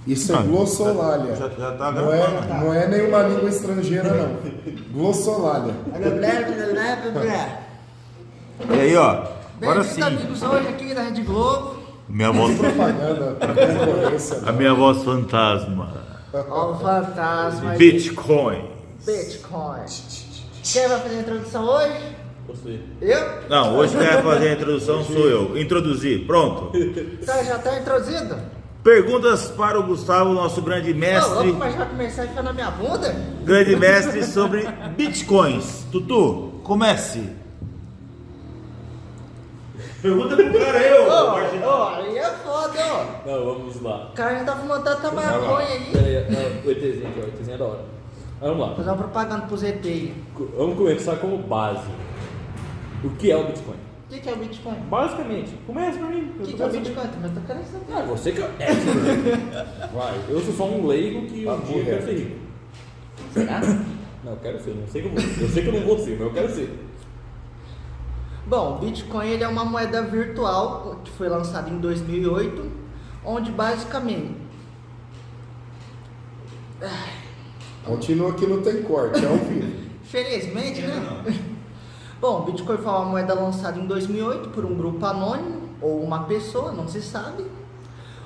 Isso é glossolalia. Já tá Não é nenhuma língua estrangeira, não. Glossolalia. E aí, ó. Agora sim. Amigos, hoje aqui da Rede Globo. Minha voz. Propaganda, concorrência. A minha voz fantasma. Ó, o fantasma. Bitcoin. Bitcoin. Quem vai fazer a introdução hoje? Você. Eu? Não, hoje quem vai fazer a introdução sou eu. Introduzir. Pronto. Então, já tá introduzido? Perguntas para o Gustavo, nosso grande Ô, mestre. louco, mas vai começar a enfiar na minha bunda? Grande mestre sobre bitcoins. Tutu, comece. Pergunta pro cara eu, Ó, aí é foda, ó. Não, vamos lá. O cara já tá fumando tanta maconha aí. Peraí, o ETzinho aqui, ó. O ETzinho é da hora. Vamos lá. Fazer uma propaganda pro ZT aí. Vamos começar como base. O que é o Bitcoin? O que é o Bitcoin? Basicamente, começa pra mim. O que é o Bitcoin? Também tô querendo saber. Ah, você que é. Vai, eu sou só um leigo que um dia quero ser rico. Será? Não, eu quero ser, não sei como. Eu sei que eu não vou ser, mas eu quero ser. Bom, o Bitcoin ele é uma moeda virtual que foi lançada em 2008, onde basicamente... Continua que não tem corte, é ao vivo. Felizmente, né? Bom, o Bitcoin foi uma moeda lançada em 2008 por um grupo anônimo, ou uma pessoa, não se sabe,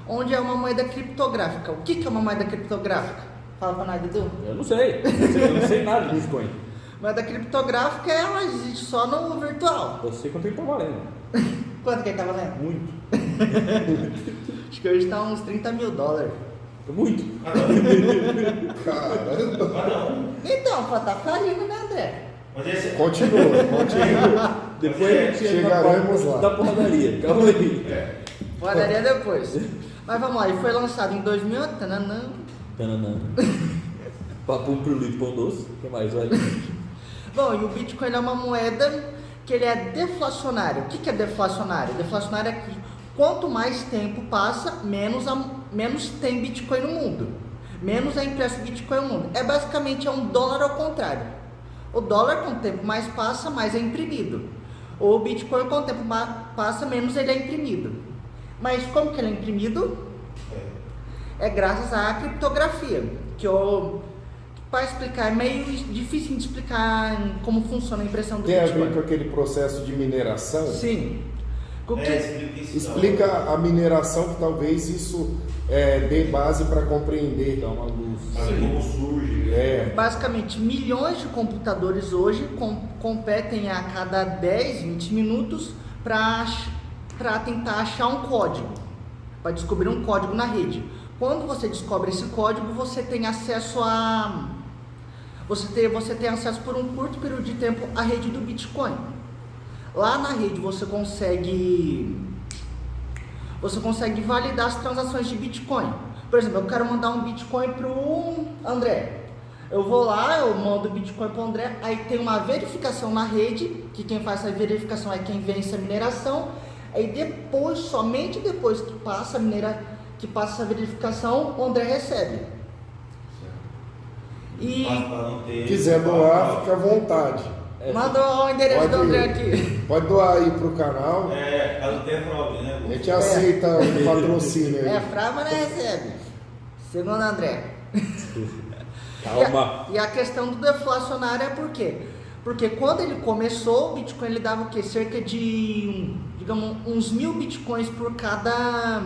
onde é uma moeda criptográfica. O que é uma moeda criptográfica? Fala pra nós, Dudu. Eu não sei. Eu não sei nada de Bitcoin. Moeda criptográfica, ela existe só no virtual. Eu sei quanto ele tá valendo. Quanto que ele tá valendo? Muito. Acho que hoje tá uns 30 mil dólares. Muito. Caramba. Então, pô, tá falindo, né, André? Continua. Depois a gente chegaremos lá. Da porradaria. Calma aí. Padaria depois. Mas vamos lá, ele foi lançado em 2008, tananã. Tananã. Papum pro litro, pão doce. O que mais? Vai. Bom, e o Bitcoin é uma moeda que ele é deflacionário. O que é deflacionário? Deflacionário é que quanto mais tempo passa, menos tem Bitcoin no mundo. Menos é impresso Bitcoin no mundo. Basicamente um dólar ao contrário. O dólar, com o tempo mais passa, mais é imprimido. O Bitcoin, com o tempo passa, menos ele é imprimido. Mas como que ele é imprimido? É graças à criptografia, que eu... Para explicar, é meio difícil de explicar como funciona a impressão do Tem Bitcoin. a ver com aquele processo de mineração? Sim. Explica a mineração, que talvez isso dê base para compreender. Dá uma luz. Como surge. Basicamente, milhões de computadores hoje competem a cada 10, 20 minutos para tentar achar um código, para descobrir um código na rede. Quando você descobre esse código, você tem acesso a... Você tem acesso por um curto período de tempo à rede do Bitcoin. Lá na rede você consegue validar as transações de Bitcoin. Por exemplo, eu quero mandar um Bitcoin pro André. Eu vou lá, eu mando o Bitcoin pro André, aí tem uma verificação na rede, que quem faz essa verificação é quem vence a mineração. Aí depois, somente depois que passa essa verificação, o André recebe. E Quiser doar, fica à vontade. manda o endereço do André aqui. Pode doar aí pro canal. Ela tem fraude, né? A gente aceita o patrocínio aí. Frava, mas não recebe. Segundo André. Calma. E a questão do deflacionário é por quê? Porque quando ele começou, o Bitcoin ele dava o quê? Cerca de, digamos, uns 1000 Bitcoins por cada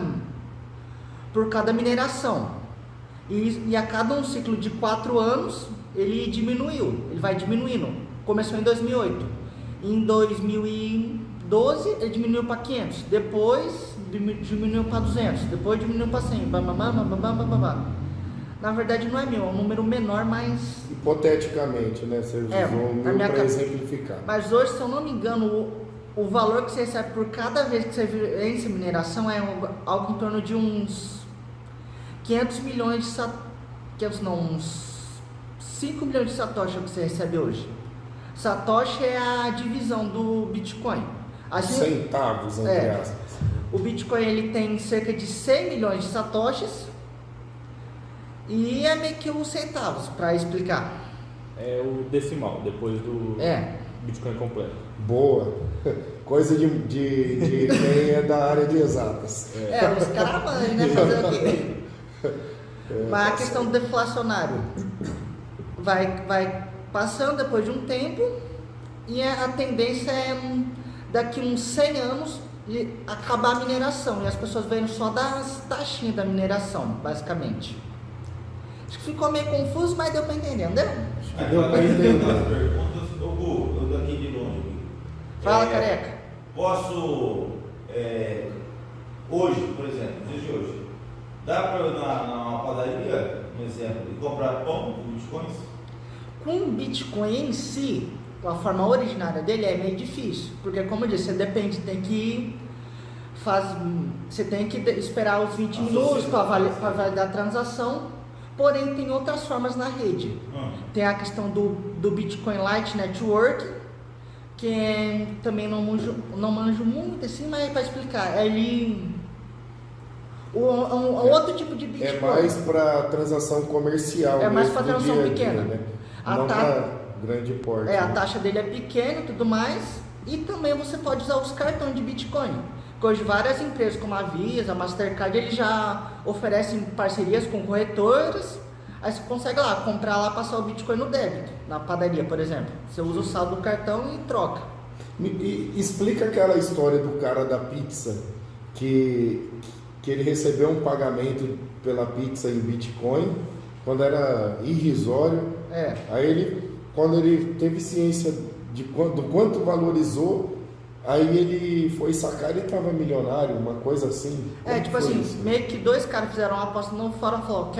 mineração. E a cada um ciclo de 4 anos, ele diminuiu. Ele vai diminuindo. Começou em 2008. Em 2012, ele diminuiu para 500. Depois, diminuiu para 200. Depois, diminuiu para 100. Na verdade, não é 1000, é um número menor, mas... Hipoteticamente, né? Você usou o meu para exemplificar. Mas hoje, se eu não me engano, o valor que você recebe por cada vez que você vence mineração é algo em torno de uns 500 milhões de satoshi, uns 5 milhões de satoshi que você recebe hoje. Satoshi é a divisão do Bitcoin. Centavos, entre aspas. O Bitcoin ele tem cerca de 100 milhões de satoshis e é meio que uns centavos, para explicar. É o decimal, depois do Bitcoin completo. Boa. Coisa de quem é da área de exatas. Os caras manjam, né? Fazer o quê? Mas a questão do deflacionário vai passando depois de um tempo e a tendência é daqui uns 100 anos de acabar a mineração e as pessoas vêm só das taxinhas da mineração, basicamente. Acho que ficou meio confuso, mas deu para entender, não deu? Deu pra entender. Perguntas, eu daqui de longe. Fala, careca. Posso, hoje, por exemplo, nos dias de hoje, dá para eu ir numa padaria, um exemplo, e comprar pão com bitcoins? Com o Bitcoin em si, a forma originária dele é meio difícil, porque como eu disse, você depende, você tem que esperar os 20 minutos para validar a transação, porém tem outras formas na rede. Tem a questão do Bitcoin Light Network, que também não manjo muito assim, mas para explicar, outro tipo de Bitcoin. É mais para transação comercial. É mais mesmo, para do transação dia a dia, pequena. né? A Não ta- para grande porte. A né? taxa dele é pequena e tudo mais. E também você pode usar os cartões de Bitcoin. Que hoje várias empresas como a Visa, a Mastercard, eles já oferecem parcerias com corretoras. Aí você consegue lá comprar lá, passar o Bitcoin no débito, na padaria, por exemplo. Você usa o saldo do cartão e troca. E explica aquela história do cara da pizza, que ele recebeu um pagamento pela pizza em Bitcoin, quando era irrisório. Aí quando ele teve ciência do quanto valorizou, aí ele foi sacar e estava milionário, uma coisa assim. Tipo assim, meio que dois caras fizeram uma aposta no fórum, falou,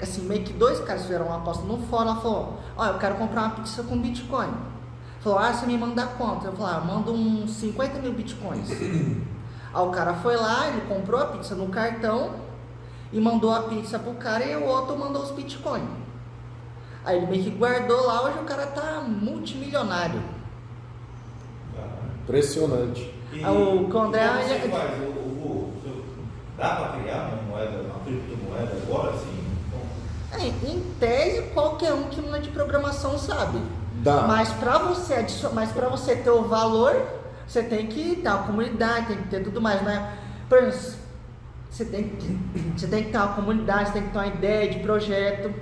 assim, meio que dois caras fizeram uma aposta no fórum, falou, eu quero comprar uma pizza com Bitcoin. Falou, você me manda quanto? Eu falei, manda uns 50 mil Bitcoins. Aí o cara foi lá, ele comprou a pizza no cartão e mandou a pizza pro cara e o outro mandou os Bitcoin. Aí ele meio que guardou lá, hoje o cara tá multimilionário. Impressionante. O André... Você faz, dá para criar uma criptomoeda agora, assim? Em tese, qualquer um que não é de programação sabe. Dá. Mas para você ter o valor, você tem que ter uma comunidade, tem que ter tudo mais, né? Por exemplo, você tem que ter uma comunidade, você tem que ter uma ideia de projeto.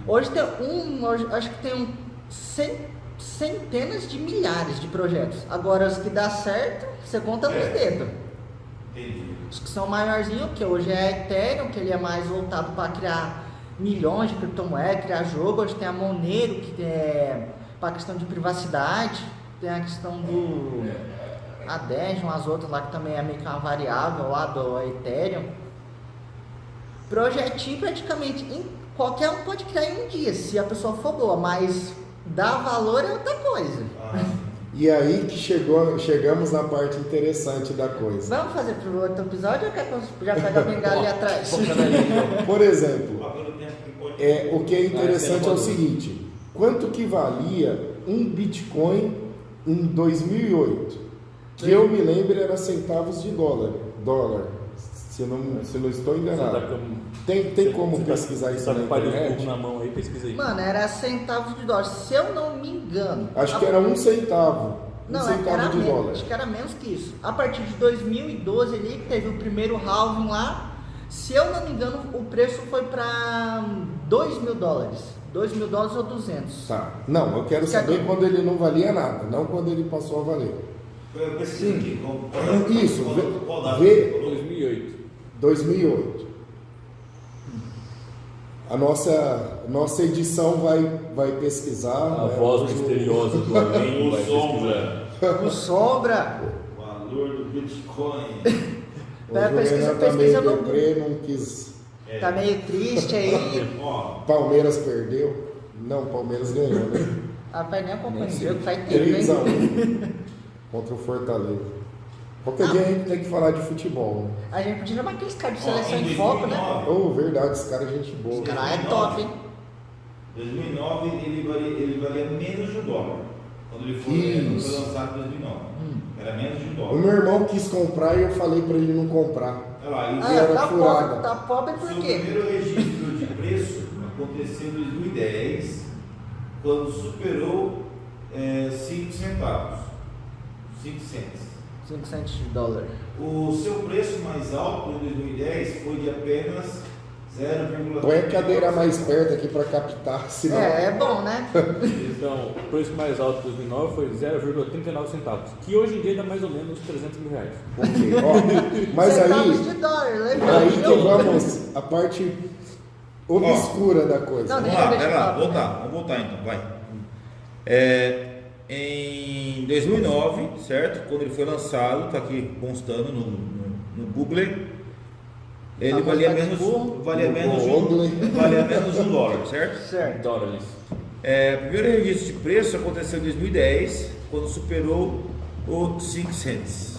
Hoje acho que tem centenas de milhares de projetos. Agora, os que dá certo, você conta nos dedos. Entendi. Os que são maiorzinhos, que hoje é Ethereum, que ele é mais voltado para criar milhões de criptomoedas, criar jogo. Hoje tem a Monero, que é para a questão de privacidade. Tem a questão do Adhesion, as outras lá que também é meio que uma variável lá do Ethereum. Projetinho praticamente qualquer um pode criar em um dia, se a pessoa for boa, mas dar valor é outra coisa. E aí que chegamos na parte interessante da coisa. Vamos fazer pro outro episódio ou quer que eu já pegue a bengala ali atrás? Por exemplo, o que é interessante é o seguinte: quanto que valia um Bitcoin em 2008? Que eu me lembro era centavos de dólar, se não estou enganado. Tem como pesquisar isso na internet? Na mão aí, pesquisa aí. Mano, era centavos de dólar, se eu não me engano. Acho que era um centavo. Não, um centavo era de menos, dólar. acho que era menos que isso. A partir de 2012 ali, que teve o primeiro halving lá, se eu não me engano, o preço foi para $2.000. $2.000 ou 200. Tá. Não, eu quero saber quando ele não valia nada, não quando ele passou a valer. Eu pesquisei aqui. Isso, Qual data? vê 2008. 2008. A nossa edição vai pesquisar. A né? voz misteriosa do além vai pesquisar. O Sombra. O valor do Bitcoin. Pera, Hoje o pesquisa Renan tá meio no deprê, não quis. Tá meio triste aí. Ó, Palmeiras perdeu. Não, Palmeiras ganhou, né? Rapaz, nem acompanha o jogo, faz tempo, 3-1 contra o Fortaleza. Qualquer dia a gente tem que falar de futebol. Né? A gente podia chamar aqueles caras de ó, seleção em em foco, né? 2009, Oh, verdade, esse cara é gente boa. Esse cara é top, hein? 2009 ele valia menos de $1. Quando ele foi Isso. lançado em 2009. Era menos de O $1. meu irmão quis comprar e eu falei pra ele não comprar. Olha lá, e era Tá furada. pobre, tá pobre por seu quê? primeiro registro de preço aconteceu em 2010, quando superou 5 centavos. 5 cents. 5 centos de dólar. O seu preço mais alto em 2010 foi de apenas 0,39. Põe a cadeira mais perto aqui para captar, senão... É bom, né? Então, o preço mais alto de 2009 foi 0,39 centavos, que hoje em dia dá mais ou menos 300 mil reais. Ok, ó, mas Centavos aí... de dólar, lembra? Aí que vamos a parte obscura da coisa. Não, Vamos deixa lá, eu vai lá, falar. vamos voltar então, vai. Em 2009, certo? Quando ele foi lançado, tá aqui constando no Google, ele Famoso valia site menos, burro. valia menos No Google. valia menos $1, certo? Certo. Dólares. O primeiro registro de preço aconteceu em 2010, quando superou os 5 cents,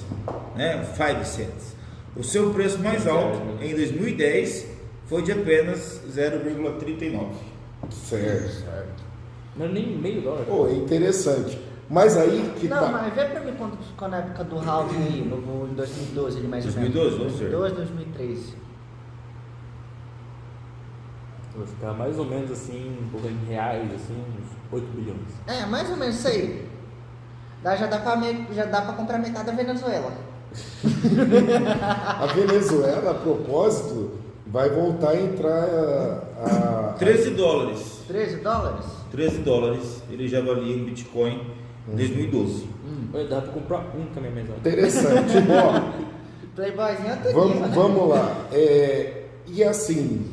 né? 5 cents. O seu preço mais alto em 2010 foi de apenas 0,39. Certo. Não é nem meio dólar. Pô, é interessante. Mas aí que Não, tá. mas vê pra mim quando ficou na época do halving aí, em 2012, ele mais ou menos. 2012, vamos ver. 2012, 2013. Vai ficar mais ou menos assim, um pouco em reais, assim, uns 8 bilhões. É, mais ou menos isso aí. Já dá pra comprar metade da Venezuela. A Venezuela, a propósito, vai voltar a entrar a 13 dólares. 13 dólares? 13 dólares ele já valia um Bitcoin em 2012. Dá pra comprar um também mais alto. Interessante. Ó, Playboyzinho anterior, né? vamos lá. E assim,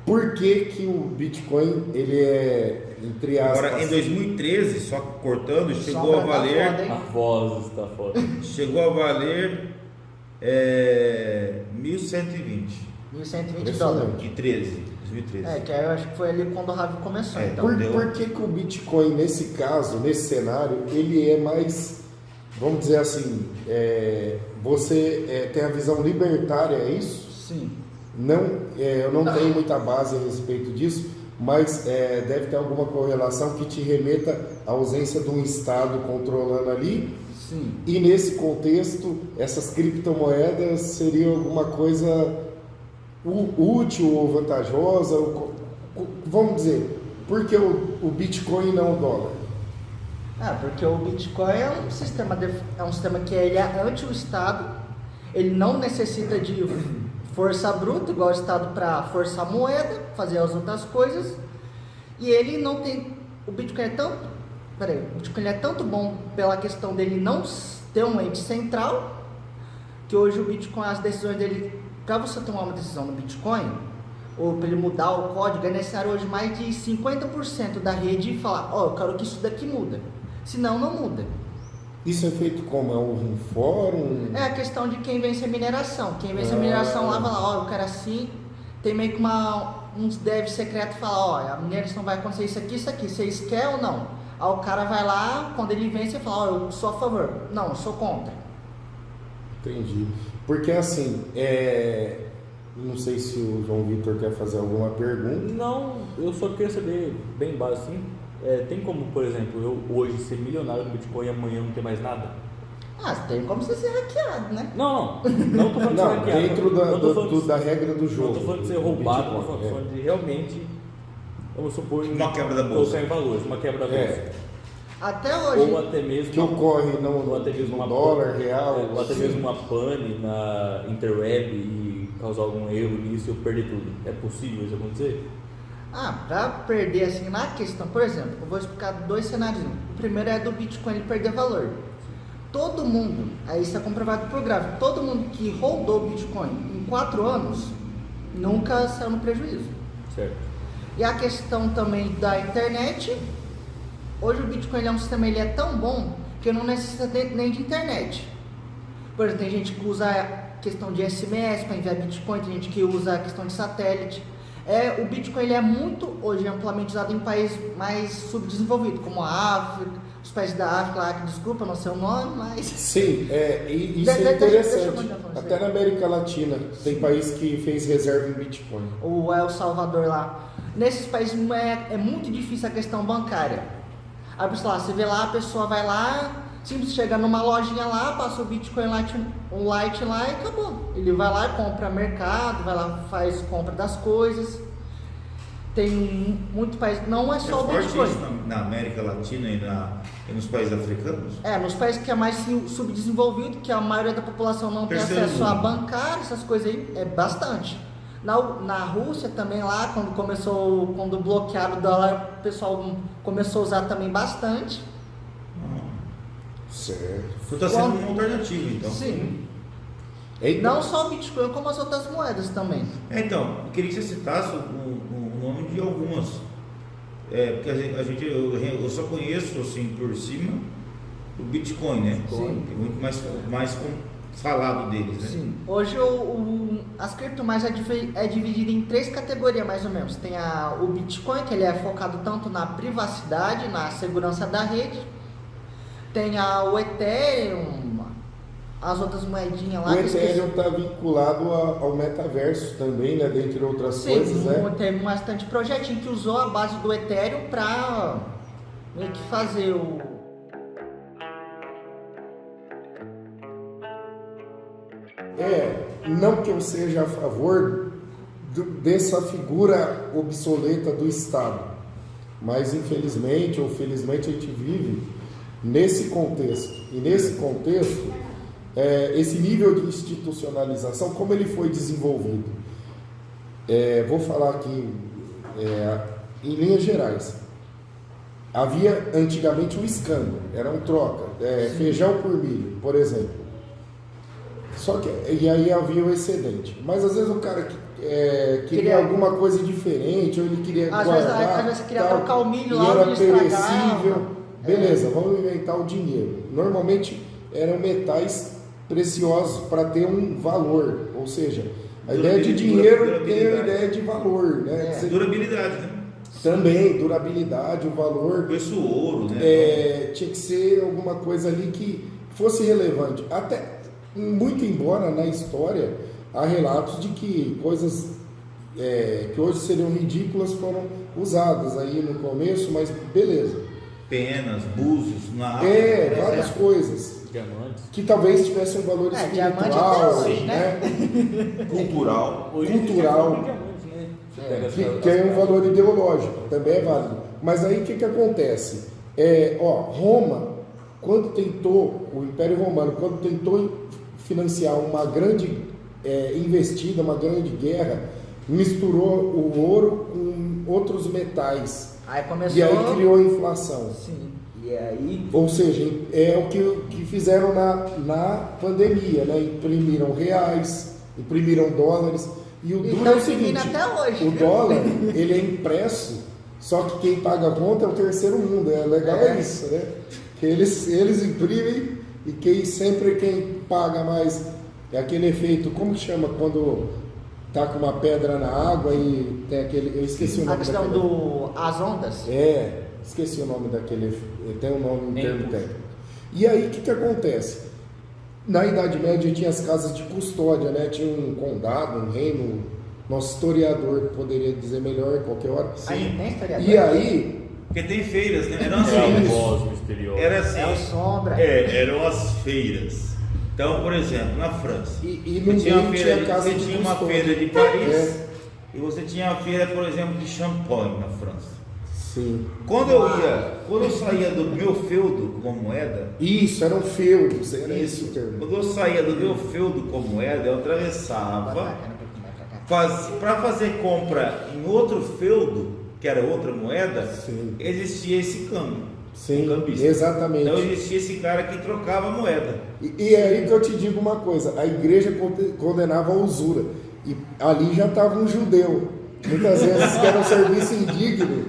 por que o Bitcoin ele é, entre aspas... Agora, em 2013, só cortando, chegou Sombra a tá valer... foda, hein? A voz está foda. Chegou a valer 1.120 1.120 dólares. em 2013. É, que aí eu acho que foi ali quando o Ravi começou, É, então. Por que o Bitcoin, nesse caso, nesse cenário, ele é mais, vamos dizer assim, você tem a visão libertária, é isso? Sim. Não, eu não tenho muita base a respeito disso, mas deve ter alguma correlação que te remeta à ausência de um Estado controlando ali. Sim. E nesse contexto, essas criptomoedas seriam alguma coisa útil ou vantajosa? Vamos dizer, por que o Bitcoin e não o dólar? Porque o Bitcoin é um sistema que ele é anti o Estado, ele não necessita de força bruta, igual o Estado, para forçar a moeda, fazer as outras coisas, e ele não tem... O Bitcoin é tanto bom pela questão dele não ter um ente central, que hoje o Bitcoin, as decisões dele, para você tomar uma decisão no Bitcoin, ou para ele mudar o código, é necessário hoje mais de 50% da rede e falar, eu quero que isso daqui muda, senão não muda. Isso é feito como? É um fórum? É a questão de quem vence a mineração. Quem vence a mineração lá vai lá, eu quero assim, tem meio que uns dev secreto que fala, a mineração vai acontecer isso aqui, vocês querem ou não? Aí o cara vai lá, quando ele vence, e fala, eu sou a favor. Não, eu sou contra. Entendi. Porque assim, não sei se o João Vitor quer fazer alguma pergunta. Não, eu só queria saber, bem básico assim, tem como, por exemplo, eu hoje ser milionário no Bitcoin e amanhã não ter mais nada? Tem como você ser hackeado, né? Não tô falando de ser Não, hackeado. dentro não tô falando de- da regra do jogo. Não tô falando de ser roubado, Bitcoin, tô falando de realmente, vamos supor, Uma quebra da bolsa. colocar em valores, uma quebra da bolsa. Até hoje. Ou até mesmo Que ocorre ou até mesmo no uma dólar real. ou até sim. mesmo uma pane na interweb e causar algum erro nisso e eu perder tudo. É possível isso acontecer? Pra perder assim, na questão, por exemplo, eu vou explicar 2 cenários. O primeiro é do Bitcoin ele perder valor. Todo mundo, aí isso é comprovado por gráfico, todo mundo que rodou o Bitcoin em 4 anos, nunca saiu no prejuízo. Certo. E a questão também da internet, hoje o Bitcoin é um sistema, ele é tão bom que não necessita nem de internet. Por exemplo, tem gente que usa a questão de SMS para enviar Bitcoin, tem gente que usa a questão de satélite. O Bitcoin ele é muito hoje amplamente usado em países mais subdesenvolvidos, como a África, os países da África lá, que desculpa, não sei o nome, mas... Sim, e isso Deixa é eu interessante. mandar pra você. Até na América Latina tem país que fez reserva em Bitcoin. O El Salvador lá. Nesses países é muito difícil a questão bancária. Aí, você vê lá, a pessoa vai lá, simples, chega numa lojinha lá, passa o Bitcoin um light lá e acabou. Ele vai lá e compra mercado, vai lá, faz compra das coisas. tem muito país, não é É só o forte Bitcoin. isso na América Latina e nos países africanos? Nos países que é mais subdesenvolvido, que a maioria da população não tem Terceiro acesso a mundo. bancário, essas coisas aí, é bastante. Na Rússia também lá, quando bloquearam o dólar, o pessoal começou a usar também bastante. Certo. Então está sendo uma alternativa, então. Sim. Eita. Não só o Bitcoin, como as outras moedas também. Então, eu queria que você citasse o nome de algumas. Porque eu só conheço assim por cima o Bitcoin, né? Sim. É muito mais falado deles, né? Sim. Hoje as criptomoedas é dividida em 3 categorias mais ou menos. Tem o Bitcoin, que ele é focado tanto na privacidade, na segurança da rede. Tem o Ethereum, as outras moedinhas lá. O Ethereum está vinculado ao metaverso também, né? Dentre outras coisas, né? Teve bastante projetinho que usou a base do Ethereum para meio que fazer o... Não que eu seja a favor dessa figura obsoleta do Estado, mas infelizmente ou felizmente a gente vive nesse contexto. E nesse contexto, esse nível de institucionalização, como ele foi desenvolvido? Vou falar aqui em linhas gerais. Havia antigamente um escambo, era um troca, feijão por milho, por exemplo. E aí havia o excedente. Mas às vezes o cara queria alguma coisa diferente, ou ele queria guardar. Às vezes queria trocar o milho e lá, era ele estragava. perecível. Beleza, vamos inventar o dinheiro. Normalmente eram metais preciosos para ter um valor. Ou seja, a ideia de dinheiro tem a ideia de valor. Né? Durabilidade, né? Também, durabilidade, o valor. Preço ouro, né? Tinha que ser alguma coisa ali que fosse relevante. Até, muito embora na história há relatos de que coisas que hoje seriam ridículas foram usadas aí no começo, mas beleza. Penas, búzios, na água. Várias coisas. Diamantes. Que talvez tivessem um valor diamante espiritual, até hoje, né? Cultural. Hoje em dia Cultural. tem diamantes, né? Você pega Que é um valor ideológico, também é válido. Mas aí o que acontece? Roma, quando tentou, o Império Romano, quando tentou financiar uma grande investida, uma grande guerra, misturou o ouro com outros metais. Aí começou... E aí criou a inflação. Sim. E aí... Ou seja, é o que fizeram na pandemia, né? Imprimiram reais, imprimiram dólares. E o duro é o seguinte, até hoje. o dólar, ele é impresso, só que quem paga a conta é o terceiro mundo. É legal isso, né? Que eles imprimem e quem paga mais é aquele efeito, como que chama quando tá com uma pedra na água e tem aquele, eu esqueci o nome A questão as ondas? Esqueci o nome daquele, tem um nome, um termo Impulso. técnico. E aí o que acontece? Na Idade Média tinha as casas de custódia, né? Tinha um condado, um reino, nosso historiador poderia dizer melhor qualquer hora. Aí tem historiador? E aí, Porque tem feiras, né? Eram as É a feiras. voz misteriosa. Era assim. É o sombra. Eram as feiras. Então, por exemplo, na França. e Você tinha, ninguém tinha casa você de tinha uma custódia. feira de Paris e você tinha a feira, por exemplo, de Champagne na França. Sim. Quando eu saía do meu feudo com moeda, Isso, eram feudos, era esse o termo. quando eu saía do meu feudo com moeda, eu atravessava para fazer compra em outro feudo, que era outra moeda, Sim. existia esse câmbio. Sim, Cambista. exatamente. Então existia esse cara que trocava a moeda. E é aí que eu te digo uma coisa, a igreja condenava a usura, e ali já estava um judeu, muitas vezes que era um serviço indigno,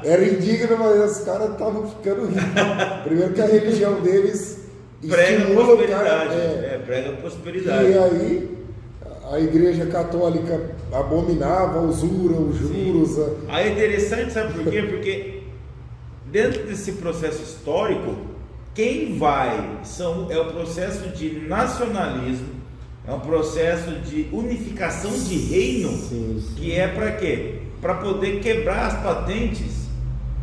era indigno, mas os caras estavam ficando ricos. Primeiro que a religião deles Prega estimula o prosperidade. cara. Prega prosperidade. E aí a igreja católica abominava a usura, os juros. Aí é interessante, sabe por quê? Porque dentro desse processo histórico, quem vai é o processo de nacionalismo, é um processo de unificação de reino, Sim. que é para quê? Para poder quebrar as patentes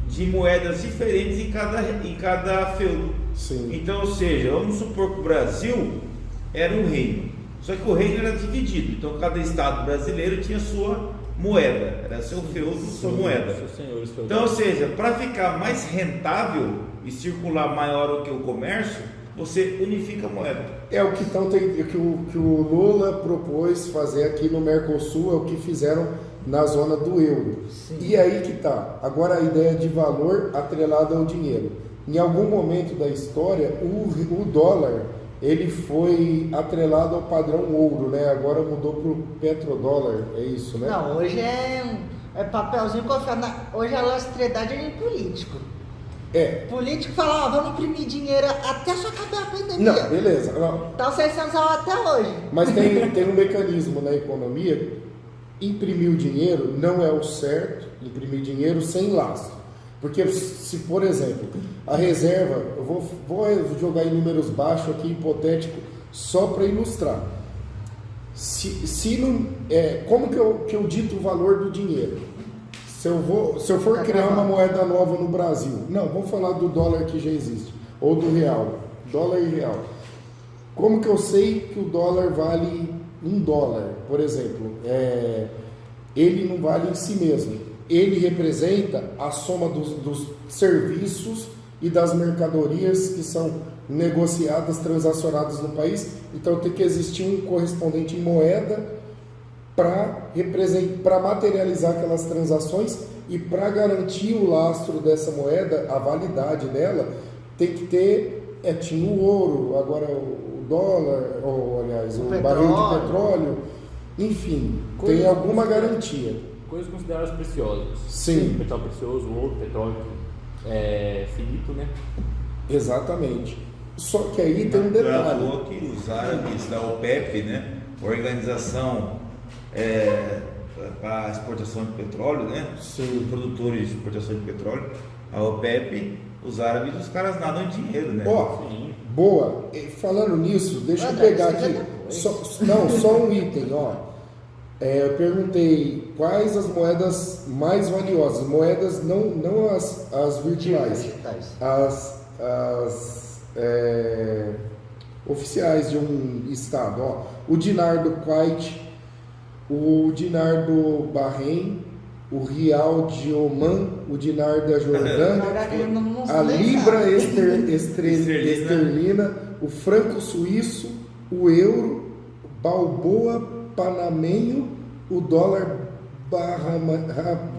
de moedas diferentes em cada feudo. Sim. Então, ou seja, vamos supor que o Brasil era um reino, só que o reino era dividido, então cada estado brasileiro tinha sua moeda, era seu feudo, sua moeda. Seus senhores feudais. Então, ou seja, para ficar mais rentável e circular maior do que o comércio, você unifica a moeda. É o que, que o Lula propôs fazer aqui no Mercosul, é o que fizeram na zona do euro. Sim. E aí que tá. Agora a ideia de valor atrelada ao dinheiro. Em algum momento da história, o dólar ele foi atrelado ao padrão ouro, né? Agora mudou para o petrodólar, é isso, né? Não, hoje é papelzinho confiado. Hoje a lastredade é de político. Político fala, ó, vamos imprimir dinheiro até só acabar a pandemia. Não, beleza. Não. Então vocês estão usando até hoje. Mas tem um mecanismo na economia. Imprimir o dinheiro não é o certo, imprimir dinheiro sem lastro. Porque se, por exemplo, a reserva, eu vou jogar em números baixos aqui, hipotético, só para ilustrar. Como que eu dito o valor do dinheiro? Se eu for criar uma moeda nova no Brasil, não, vamos falar do dólar que já existe, ou do real, dólar e real. Como que eu sei que o dólar vale $1, por exemplo? Ele não vale em si mesmo. Ele representa a soma dos serviços e das mercadorias que são negociadas, transacionadas no país. Então tem que existir um correspondente em moeda para materializar aquelas transações e para garantir o lastro dessa moeda, a validade dela, tem que ter, tinha o ouro, agora o dólar, ou aliás, o barril de petróleo, enfim, tem alguma garantia. Coisas consideradas preciosas. Sim. Metal precioso, ouro, petróleo, finito, né? Exatamente. Só que aí tem um detalhe. Não é à toa que os árabes da OPEP, né, Organização para exportação de petróleo, né? Sim. Produtores de exportação de petróleo, a OPEP, os árabes, os caras nadam em dinheiro, né? Ó, boa. Falando nisso, deixa eu pegar aqui. Só um item, ó. Eu perguntei quais as moedas mais valiosas. Moedas não as virtuais, as oficiais de um estado. Ó. O dinar do Kuwait, o dinar do Bahrein, o rial de Oman, o dinar da Jordânia, a libra esterlina, o franco suíço, o euro, balboa panamenho, o dólar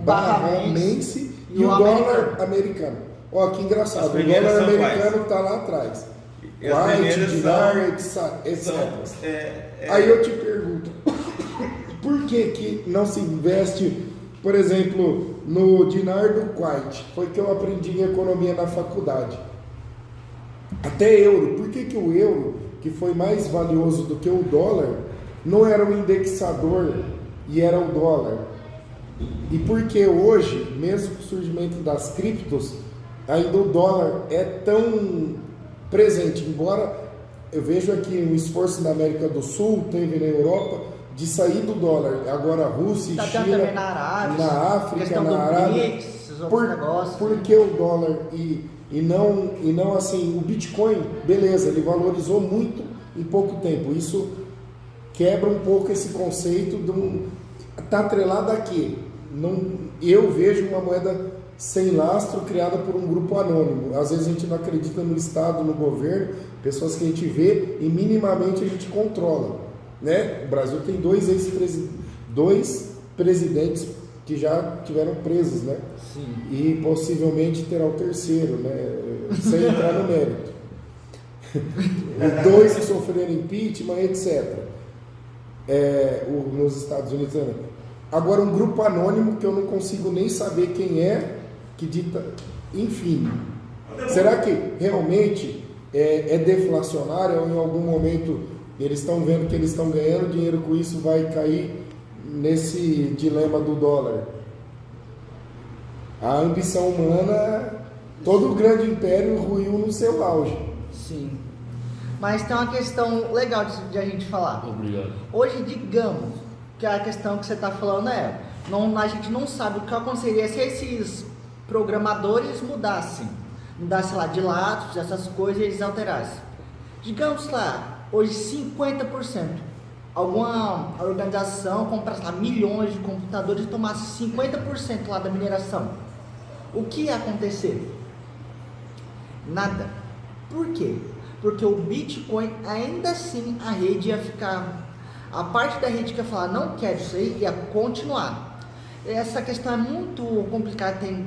bahamense e o dólar americano. Ó, que engraçado, o dólar americano está lá atrás. Kuwait, dinar, etc. Aí eu te pergunto, por que não se investe, por exemplo, no dinar do Kuwait? Foi que eu aprendi em economia na faculdade. Até euro. Por que o euro, que foi mais valioso do que o dólar, não era o indexador e era o dólar? E por que hoje, mesmo com o surgimento das criptos, ainda o dólar é tão presente? Embora eu vejo aqui um esforço na América do Sul, teve na Europa, de sair do dólar. Agora a Rússia e China, na África, na Arábia. Por que o dólar e não assim, o Bitcoin, beleza, ele valorizou muito em pouco tempo. Isso quebra um pouco esse conceito está atrelado a quê? Eu vejo uma moeda sem lastro criada por um grupo anônimo. Às vezes a gente não acredita no Estado, no governo, pessoas que a gente vê e minimamente a gente controla, né? O Brasil tem dois presidentes que já tiveram presos, né? Sim. E possivelmente terá o terceiro, né? Sem entrar no mérito. Dois que sofreram impeachment, etc. Nos Estados Unidos também. Agora um grupo anônimo que eu não consigo nem saber quem é, que dita, enfim. Será que realmente é deflacionário ou em algum momento eles estão vendo que eles estão ganhando dinheiro com isso, vai cair nesse dilema do dólar? A ambição humana, todo grande império ruiu no seu auge. Sim. Mas tem uma questão legal de a gente falar. Obrigado. Hoje, digamos que a questão que você está falando a gente não sabe o que aconteceria se esses programadores mudassem lá de lados, essas coisas, eles alterassem. Digamos lá, hoje 50%. alguma organização comprasse lá milhões de computadores e tomasse 50% lá da mineração, o que ia acontecer? Nada. Por quê? Porque o Bitcoin, ainda assim, a rede ia ficar... A parte da rede que ia falar, não quero isso aí, ia continuar. Essa questão é muito complicada, tem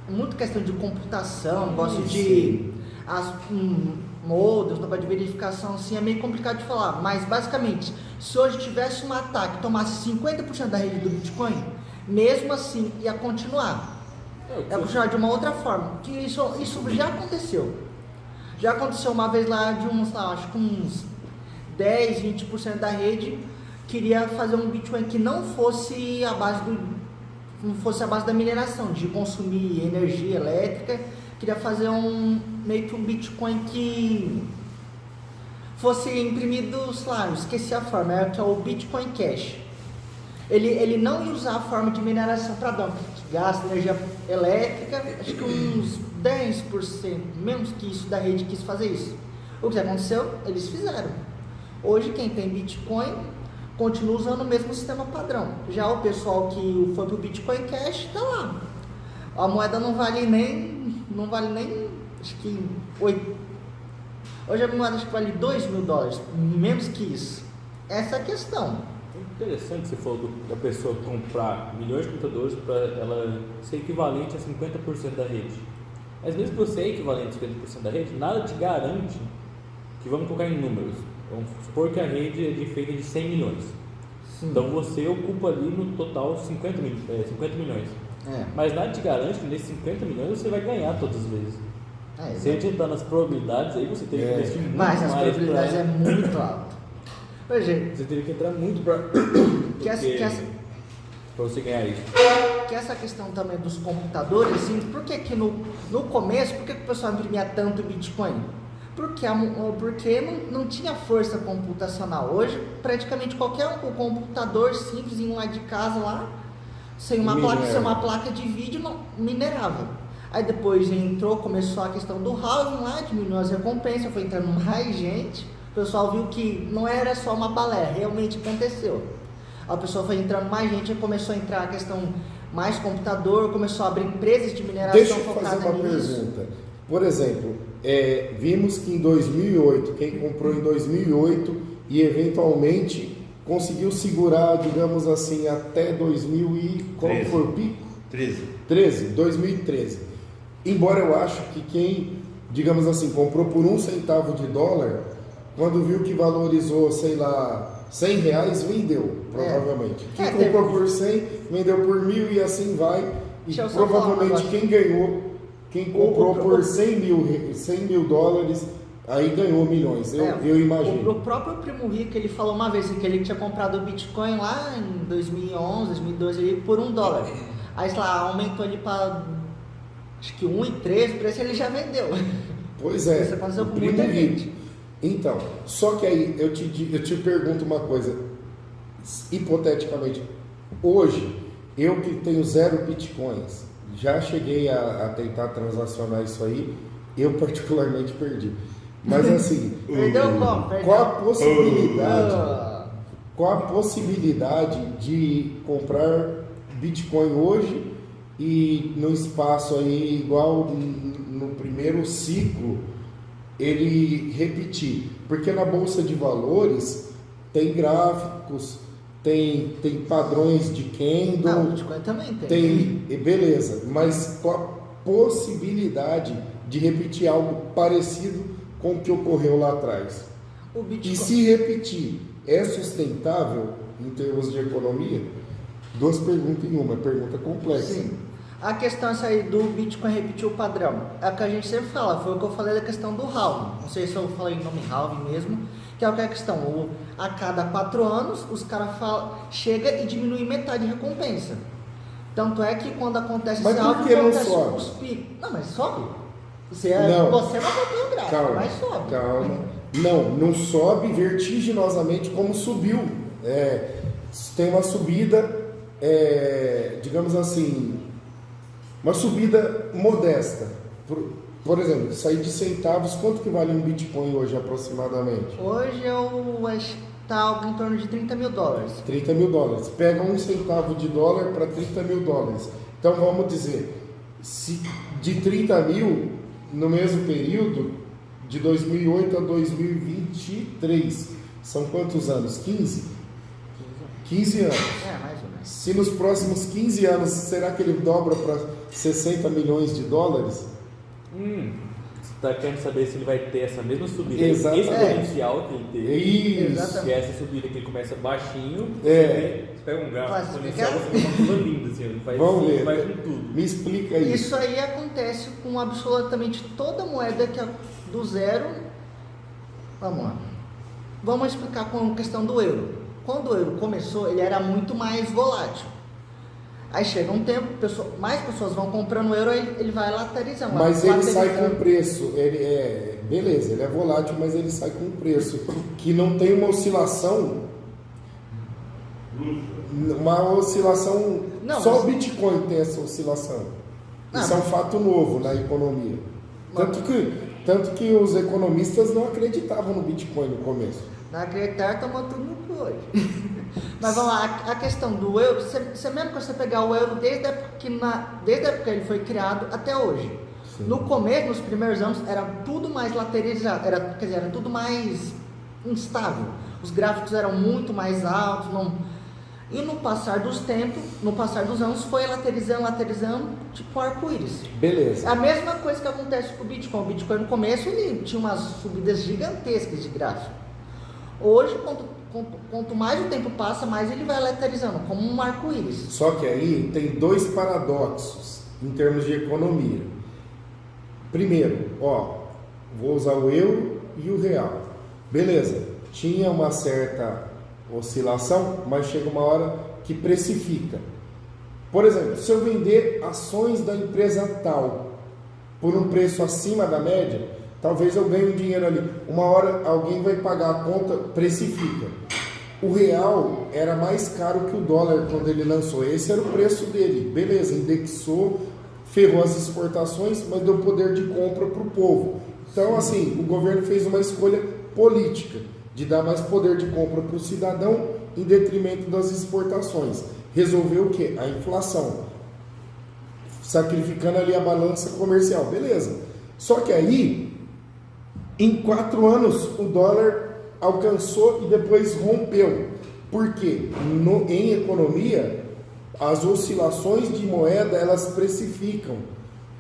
muita questão de computação, negócio de... modems, de verificação, assim, é meio complicado de falar. Mas, basicamente, se hoje tivesse um ataque que tomasse 50% da rede do Bitcoin, mesmo assim, ia continuar. Ia continuar de uma outra forma. Que isso já aconteceu. Já aconteceu uma vez lá de acho que uns 10, 20% da rede queria fazer um Bitcoin que não fosse a base da mineração, de consumir energia elétrica. Queria fazer meio que um Bitcoin que fosse imprimido, sei lá, esqueci a forma, que é o Bitcoin Cash. Ele não ia usar a forma de mineração para dar que gasta energia elétrica, acho que uns 10%, menos que isso da rede quis fazer isso. O que aconteceu? Eles fizeram. Hoje quem tem Bitcoin continua usando o mesmo sistema padrão. Já o pessoal que foi pro Bitcoin Cash está lá. A moeda não vale nem, acho que 8. Hoje a moeda acho que vale $2.000, menos que isso. Essa é a questão. Interessante você falou da pessoa comprar milhões de computadores para ela ser equivalente a 50% da rede. Mas mesmo que você é equivalente a 50% da rede, nada te garante que, vamos colocar em números, vamos supor que a rede é feita de 100 milhões. Sim. Então você ocupa ali no total 50 milhões. Mas nada te garante que nesses 50 milhões você vai ganhar todas as vezes. Se a gente entrar nas probabilidades, aí você teria que investir muito mais. Mas as probabilidades é muito alta. Você teria que entrar muito para você ganhar isso. Que essa questão também dos computadores, assim, por que no começo, por que o pessoal imprimia tanto Bitcoin? Porque não tinha força computacional. Hoje, praticamente qualquer computador simples lá de casa, lá, sem uma placa de vídeo, não minerava. Aí depois começou a questão do halving lá, diminuiu as recompensas, foi entrando mais gente. O pessoal viu que não era só uma balela, realmente aconteceu. A pessoa foi entrando mais gente, começou a entrar a questão mais computador, começou a abrir empresas de mineração focadas nisso. Deixa eu fazer uma pergunta. Por exemplo, vimos que em 2008, quem comprou em 2008 e eventualmente conseguiu segurar, digamos assim, até 2000 e... Qual foi o pico? 2013. Embora eu acho que quem, digamos assim, comprou por $0,01, quando viu que valorizou, sei lá, R$100, vendeu, provavelmente. Quem comprou por 100, vendeu por 1.000 e assim vai. E provavelmente quem comprou por 100 mil dólares, aí ganhou milhões, eu imagino. O próprio Primo Rico, ele falou uma vez que ele tinha comprado o Bitcoin lá em 2011, 2012, por $1. Aí, sei lá, aumentou ele para, acho que 1,13, o preço ele já vendeu. Pois é, isso aconteceu com muita gente. Então, só que aí eu te pergunto uma coisa, hipoteticamente, hoje, eu que tenho 0 bitcoins, já cheguei a tentar transacionar isso aí, eu particularmente perdi. Mas assim, qual a possibilidade de comprar bitcoin hoje e no espaço aí, igual no primeiro ciclo, ele repetir? Porque na Bolsa de Valores tem gráficos, tem padrões de candle. Não, o Bitcoin também tem. Beleza, mas qual a possibilidade de repetir algo parecido com o que ocorreu lá atrás? E se repetir, é sustentável em termos de economia? 2 perguntas em uma, pergunta complexa. Sim. A questão essa aí do Bitcoin repetir o padrão, é o que a gente sempre fala, foi o que eu falei da questão do halving. Não sei se eu falei em nome halving mesmo, que é o que é a questão. A cada 4 anos, os caras chega e diminui metade de recompensa. Tanto é que quando acontece esse halving, acontece os picos. Não, mas sobe. Você não botou o gráfico, mas sobe. Calma. Não sobe vertiginosamente como subiu. Tem uma subida, digamos assim, uma subida modesta. Por exemplo, sair de centavos, quanto que vale um Bitcoin hoje aproximadamente? Hoje eu está algo em torno de 30 mil dólares. 30 mil dólares. Pega $1 centavo de dólar para 30 mil dólares. Então vamos dizer, se de 30 mil no mesmo período, de 2008 a 2023, são quantos anos? 15? 15 anos. Mais ou menos. Se nos próximos 15 anos, será que ele dobra para 60 milhões de dólares? Você está querendo saber se ele vai ter essa mesma subida Exatamente. exponencial que ele teve? Isso. Exatamente. Que é essa subida que ele começa baixinho, É. você pega um gráfico Vai exponencial, explicar? você vê uma curva linda, assim, ele faz, Vamos ver. vai com tudo. Me explica isso. Isso aí acontece com absolutamente toda moeda que é do zero. Vamos lá. Vamos explicar com a questão do euro. Quando o euro começou, ele era muito mais volátil. Aí chega um tempo, mais pessoas vão comprando o euro, ele vai lateralizando. Mas ele sai com preço, beleza, ele é volátil, mas ele sai com um preço que não tem uma oscilação. Não, só mas- o Bitcoin tem essa oscilação. Não, Isso é um mas- fato novo na economia. Tanto que os economistas não acreditavam no Bitcoin no começo. Na acreditar, tomou tudo no cu hoje. Mas vamos lá, a questão do euro, você mesmo que você pegar o euro desde a época que ele foi criado até hoje. Sim. No começo, nos primeiros anos, era tudo mais lateralizado, era tudo mais instável. Os gráficos eram muito mais altos, e no passar dos tempos, no passar dos anos, foi lateralizando, tipo arco-íris. Beleza. É a mesma coisa que acontece com o Bitcoin. O Bitcoin no começo ele tinha umas subidas gigantescas de gráfico. Hoje, quanto mais o tempo passa, mais ele vai lateralizando, como um arco-íris. Só que aí tem dois paradoxos em termos de economia. Primeiro, vou usar o euro e o real. Beleza, tinha uma certa oscilação, mas chega uma hora que precifica. Por exemplo, se eu vender ações da empresa tal por um preço acima da média, talvez eu ganhe um dinheiro ali. Uma hora alguém vai pagar a conta, precifica. O real era mais caro que o dólar quando ele lançou. Esse era o preço dele. Beleza, indexou, ferrou as exportações, mas deu poder de compra para o povo. Então, assim, o governo fez uma escolha política de dar mais poder de compra para o cidadão em detrimento das exportações. Resolveu o quê? A inflação. Sacrificando ali a balança comercial. Beleza. Só que aí, em 4 anos, o dólar alcançou e depois rompeu. Por quê? Em economia, as oscilações de moeda, elas precificam.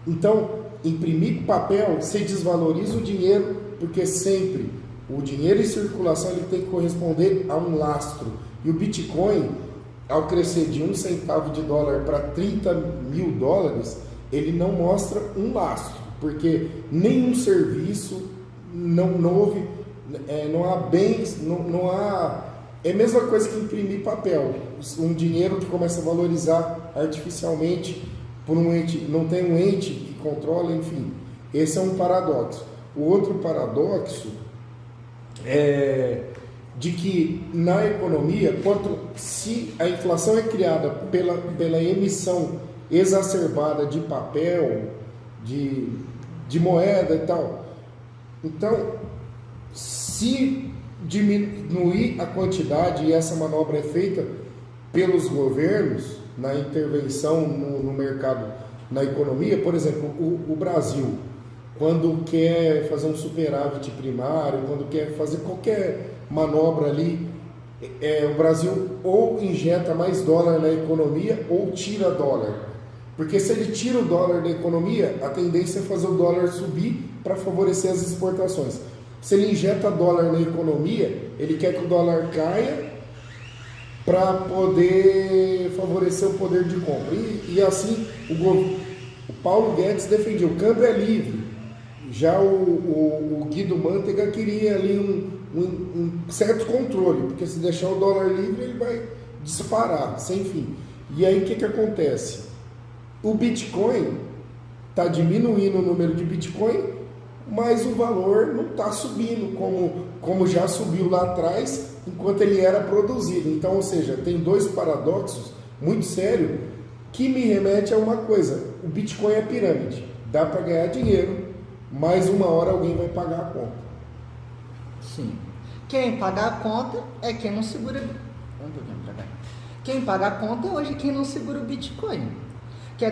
Então, imprimir papel, você desvaloriza o dinheiro, porque sempre o dinheiro em circulação ele tem que corresponder a um lastro. E o Bitcoin, ao crescer de $1 centavo de dólar para 30 mil dólares, ele não mostra um lastro, porque nenhum serviço, não houve, não há bens, não há... É a mesma coisa que imprimir papel. Um dinheiro que começa a valorizar artificialmente por um ente, não tem um ente que controla, enfim. Esse é um paradoxo. O outro paradoxo é de que na economia, se a inflação é criada pela emissão exacerbada de papel, de moeda e tal, então, se diminuir a quantidade, e essa manobra é feita pelos governos na intervenção no mercado, na economia, por exemplo, o Brasil, quando quer fazer um superávit primário, quando quer fazer qualquer manobra ali, o Brasil ou injeta mais dólar na economia ou tira dólar. Porque se ele tira o dólar da economia, a tendência é fazer o dólar subir para favorecer as exportações. Se ele injeta dólar na economia, ele quer que o dólar caia para poder favorecer o poder de compra. E assim, o Paulo Guedes defendia, o câmbio é livre. Já o Guido Mantega queria ali um certo controle, porque se deixar o dólar livre, ele vai disparar, sem fim. E aí o que acontece? O Bitcoin está diminuindo o número de Bitcoin, mas o valor não está subindo como já subiu lá atrás, enquanto ele era produzido. Então, ou seja, tem dois paradoxos muito sérios que me remete a uma coisa: o Bitcoin é pirâmide, dá para ganhar dinheiro, mas uma hora alguém vai pagar a conta. Sim. Quem paga a conta é quem não segura. Um pouquinho pra cá. Quem paga a conta hoje é quem não segura o Bitcoin. Que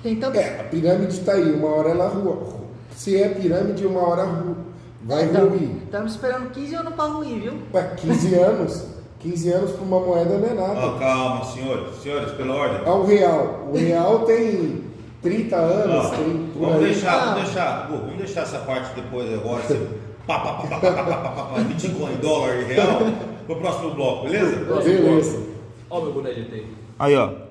tem tanto. A pirâmide está aí, uma hora ela se é pirâmide, uma hora vai ruir. Estamos esperando 15 anos para ruir, viu? Ué, 15 anos? 15 anos para uma moeda não é nada. Calma, senhores, pela ordem. O real tem 30 anos, tem por Vamos aí. vamos deixar essa parte depois agora. Bitcoin, dólar e real. Pro próximo bloco, beleza? Beleza. Ó, meu boné de tempo. Aí, ó.